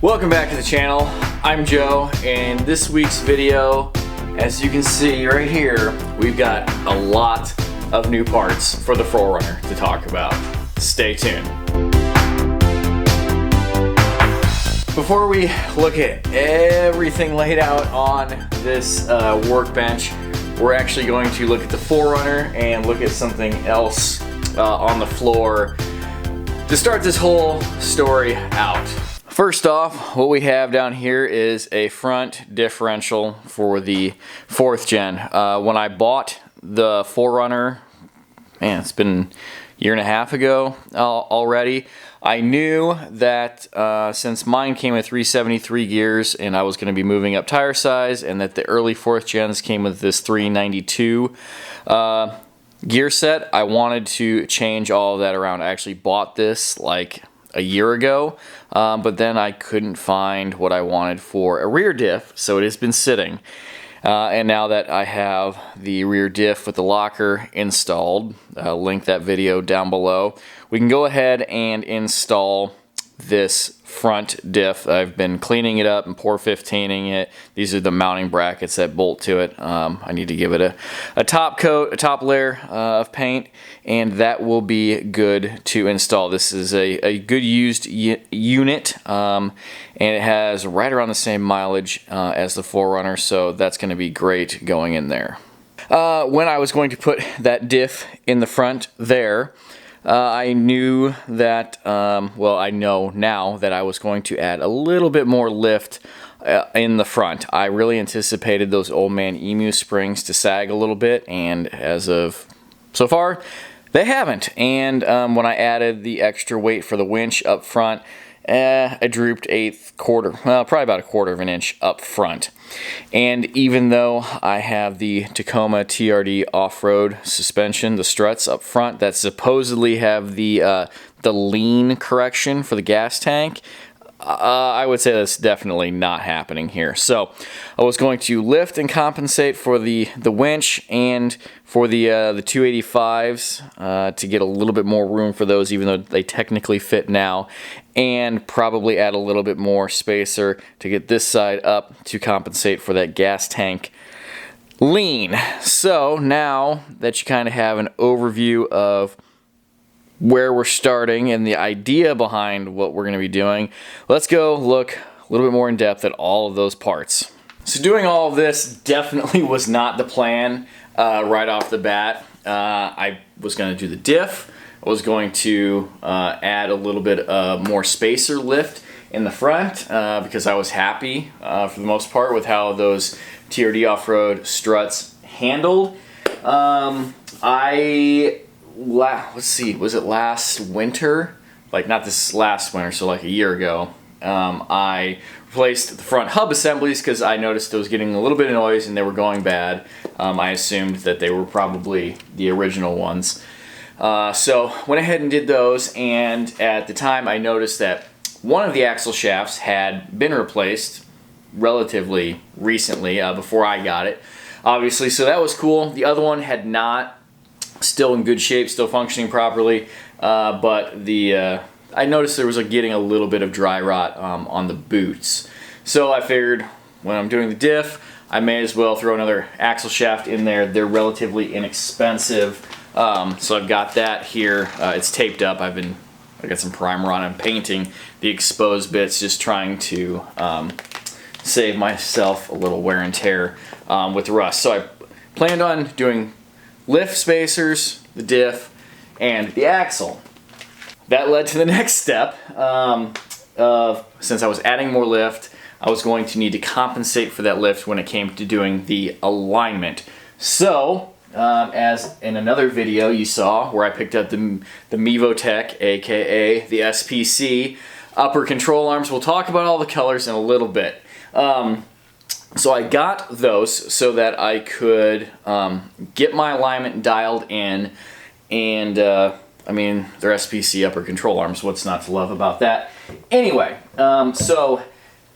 Welcome back to the channel. I'm Joe, and this week's video, as you can see right here, we've got a lot of new parts for the 4Runner to talk about. Stay tuned. Before we look at everything laid out on this workbench, we're actually going to look at the 4Runner and look at something else on the floor to start this whole story out. First off, what we have down here is a front differential for the 4th gen. When I bought the 4Runner, man, it's been a year and a half ago already, I knew that since mine came with 373 gears and I was going to be moving up tire size, and that the early 4th gens came with this 392 gear set, I wanted to change all of that around. I actually bought this like a year ago, but then I couldn't find what I wanted for a rear diff, so it has been sitting. And now that I have the rear diff with the locker installed, I'll link that video down below, we can go ahead and install this front diff. I've been cleaning it up and pour 15ing it. These are the mounting brackets that bolt to it. I need to give it a top coat, a top layer of paint, and that will be good to install. This is a good used unit, and it has right around the same mileage as the 4Runner, so that's going to be great going in there. When I was going to put that diff in the front there, I knew that, well, I know now that I was going to add a little bit more lift in the front. I really anticipated those old man emu springs to sag a little bit, and as of so far, they haven't. And when I added the extra weight for the winch up front, I drooped probably about a quarter of an inch up front. And even though I have the Tacoma TRD off-road suspension, the struts up front that supposedly have the lean correction for the gas tank, I would say that's definitely not happening here. So I was going to lift and compensate for the winch and for the 285s to get a little bit more room for those, even though they technically fit now, and probably add a little bit more spacer to get this side up to compensate for that gas tank lean. So now that you kind of have an overview of where we're starting and the idea behind what we're going to be doing, let's go look a little bit more in depth at all of those parts. So doing all of this definitely was not the plan right off the bat. I was going to do the diff. I was going to add a little bit more spacer lift in the front because I was happy for the most part with how those TRD off-road struts handled. Let's see, was it last winter? Like, not this last winter, so like a year ago. I replaced the front hub assemblies because I noticed it was getting a little bit of noise and they were going bad. I assumed that they were probably the original ones. So went ahead and did those, and at the time I noticed that one of the axle shafts had been replaced relatively recently, before I got it, obviously, so that was cool. The other one had not. Still in good shape, still functioning properly, but I noticed there was getting a little bit of dry rot on the boots. So I figured when I'm doing the diff, I may as well throw another axle shaft in there. They're relatively inexpensive, so I've got that here. It's taped up. I got some primer on. I'm painting the exposed bits, just trying to save myself a little wear and tear with rust. So I planned on doing lift spacers, the diff, and the axle. That led to the next step of, since I was adding more lift, I was going to need to compensate for that lift when it came to doing the alignment. So, as in another video you saw where I picked up the Mevotech, aka the SPC upper control arms, we'll talk about all the colors in a little bit. So I got those so that I could get my alignment dialed in, and I mean, they're SPC upper control arms, what's not to love about that? Anyway, so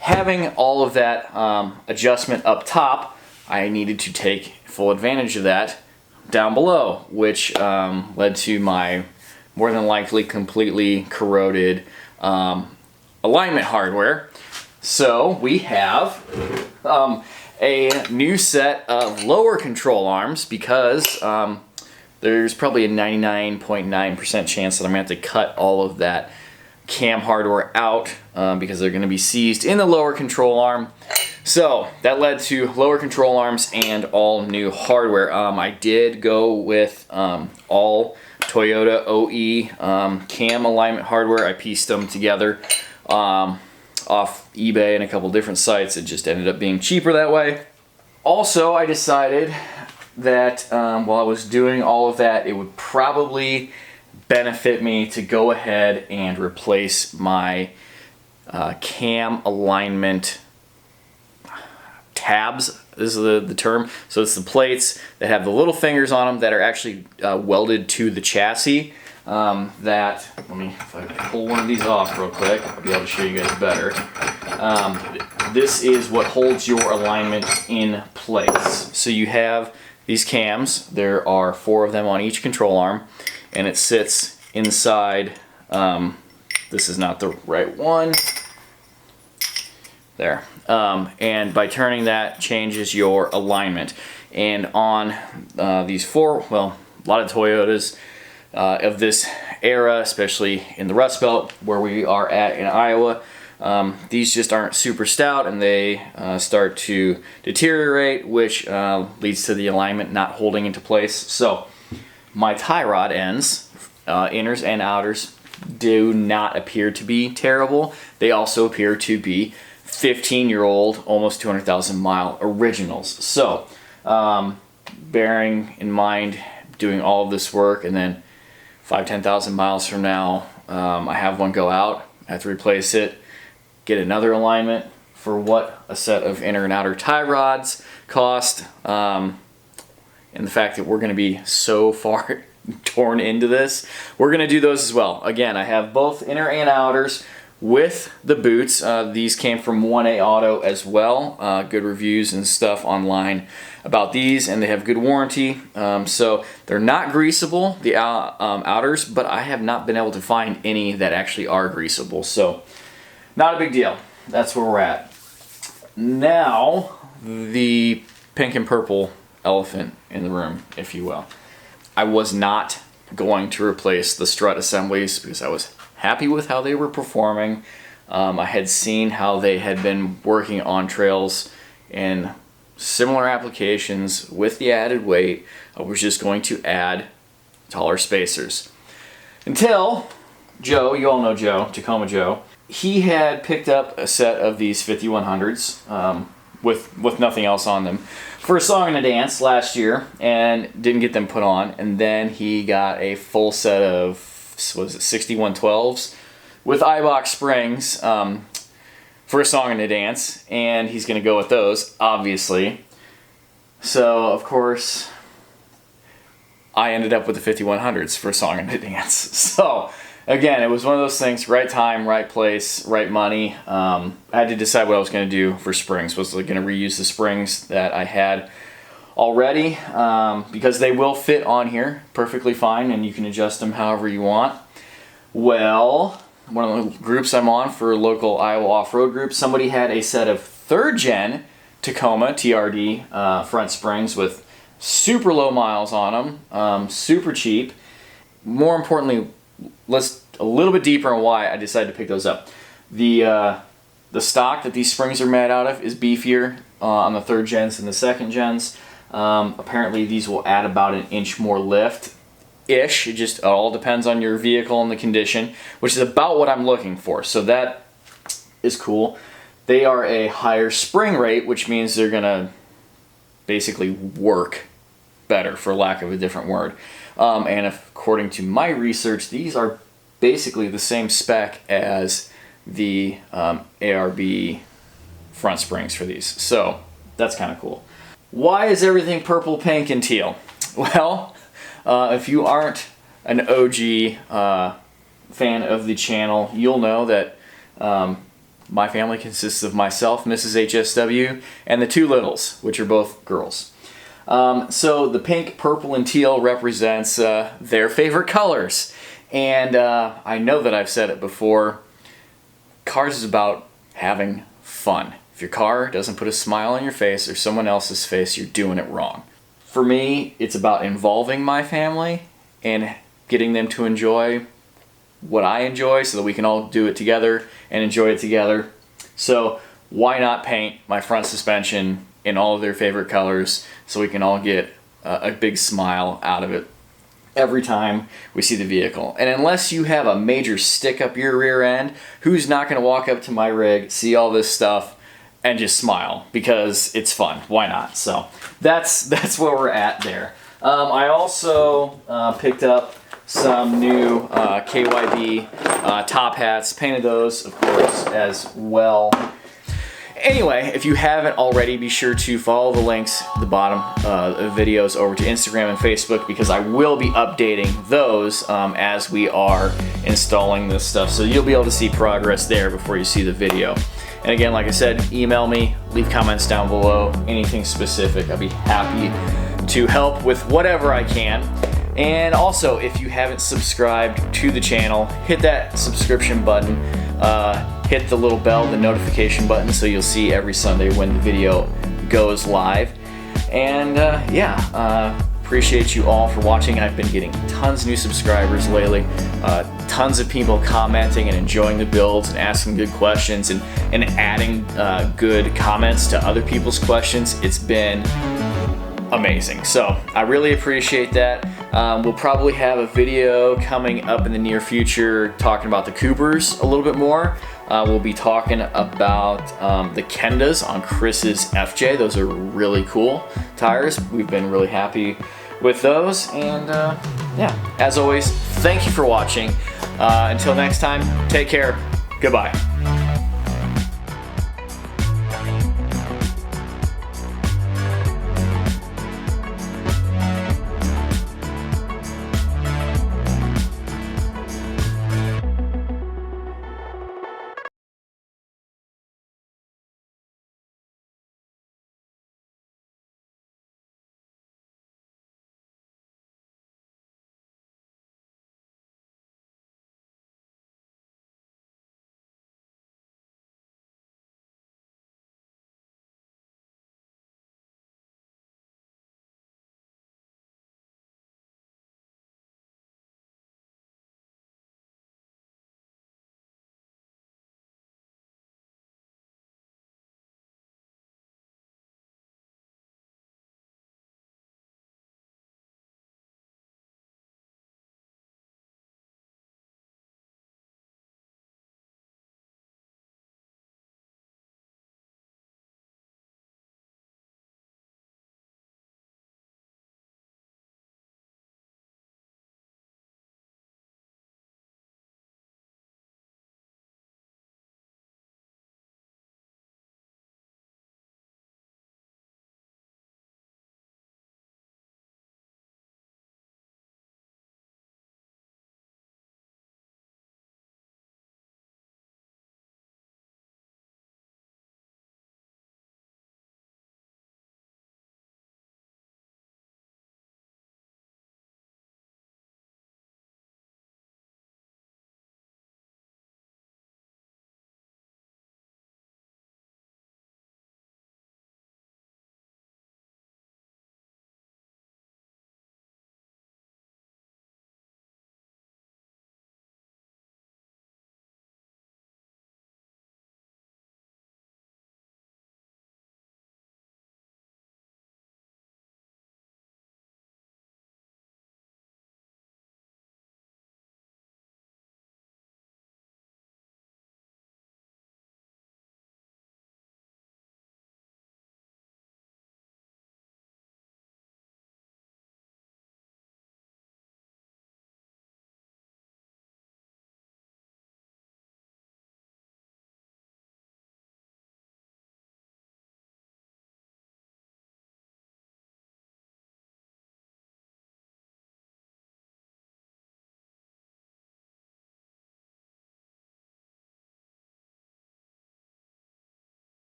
having all of that adjustment up top, I needed to take full advantage of that down below, which led to my more than likely completely corroded alignment hardware. So we have a new set of lower control arms because there's probably a 99.9% chance that I'm going to have to cut all of that cam hardware out because they're going to be seized in the lower control arm. So that led to lower control arms and all new hardware. I did go with all Toyota OE cam alignment hardware. I pieced them together off eBay and a couple different sites. It just ended up being cheaper that way. Also, I decided that while I was doing all of that, it would probably benefit me to go ahead and replace my cam alignment tabs. This is the term. So it's the plates that have the little fingers on them that are actually welded to the chassis. Let me, if I pull one of these off real quick, I'll be able to show you guys better. This is what holds your alignment in place. So you have these cams. There are 4 of them on each control arm, and it sits inside. This is not the right one. There. And by turning that, changes your alignment. And on these 4, well, a lot of Toyotas of this era, especially in the Rust Belt where we are at in Iowa, these just aren't super stout, and they start to deteriorate, which leads to the alignment not holding into place. So my tie rod ends, inners and outers, do not appear to be terrible. They also appear to be 15-year-old, almost 200,000 mile originals. So bearing in mind doing all of this work, and then 5,000-10,000 miles from now, I have one go out. I have to replace it, get another alignment for what a set of inner and outer tie rods cost, and the fact that we're going to be so far torn into this, we're going to do those as well. Again, I have both inner and outers with the boots. These came from 1A Auto as well. Good reviews and stuff online about these, and they have good warranty. So they're not greasable, the outers, but I have not been able to find any that actually are greasable. So not a big deal. That's where we're at. Now, the pink and purple elephant in the room, if you will. I was not going to replace the strut assemblies because I was happy with how they were performing. I had seen how they had been working on trails in similar applications with the added weight. I was just going to add taller spacers. Until Joe, you all know Joe, Tacoma Joe, he had picked up a set of these 5100s with nothing else on them for a song and a dance last year, and didn't get them put on. And then he got a full set of, was it 6112s with iBox springs for a song and a dance, and he's going to go with those, obviously. So, of course, I ended up with the 5100s for a song and a dance. So, again, it was one of those things, right time, right place, right money. I had to decide what I was going to do for springs. Was I going to reuse the springs that I had already, because they will fit on here perfectly fine, and you can adjust them however you want. Well, one of the groups I'm on for local Iowa off-road groups, somebody had a set of 3rd gen Tacoma TRD front springs with super low miles on them, super cheap. More importantly, let's a little bit deeper on why I decided to pick those up. The stock that these springs are made out of is beefier on the 3rd gens than the 2nd gens. Apparently these will add about an inch more lift ish. It just all depends on your vehicle and the condition, which is about what I'm looking for. So that is cool. They are a higher spring rate, which means they're gonna basically work better, for lack of a different word. And according to my research, these are basically the same spec as the ARB front springs for these. So that's kind of cool. Why is everything purple, pink, and teal? Well, if you aren't an OG fan of the channel, you'll know that my family consists of myself, Mrs. HSW, and the 2 littles, which are both girls. So the pink, purple, and teal represents their favorite colors. And I know that I've saed it before, cars is about having fun. If your car doesn't put a smile on your face or someone else's face, you're doing it wrong. For me, it's about involving my family and getting them to enjoy what I enjoy so that we can all do it together and enjoy it together. So why not paint my front suspension in all of their favorite colors so we can all get a big smile out of it every time we see the vehicle. And unless you have a major stick up your rear end, who's not going to walk up to my rig, see all this stuff, and just smile because it's fun? Why not? So that's where we're at there. I also picked up some new KYB top hats, painted those of course as well. Anyway, if you haven't already, be sure to follow the links at the bottom of videos over to Instagram and Facebook, because I will be updating those as we are installing this stuff. So you'll be able to see progress there before you see the video. And again, like I said, email me, leave comments down below, anything specific. I'll be happy to help with whatever I can. And also, if you haven't subscribed to the channel, hit that subscription button, hit the little bell, the notification button, so you'll see every Sunday when the video goes live. And appreciate you all for watching. I've been getting tons of new subscribers lately, tons of people commenting and enjoying the builds and asking good questions and adding good comments to other people's questions. It's been amazing. So I really appreciate that. We'll probably have a video coming up in the near future talking about the Coopers a little bit more. We'll be talking about the Kendas on Chris's FJ. Those are really cool tires. We've been really happy with those. And as always, thank you for watching. Until next time, take care. Goodbye.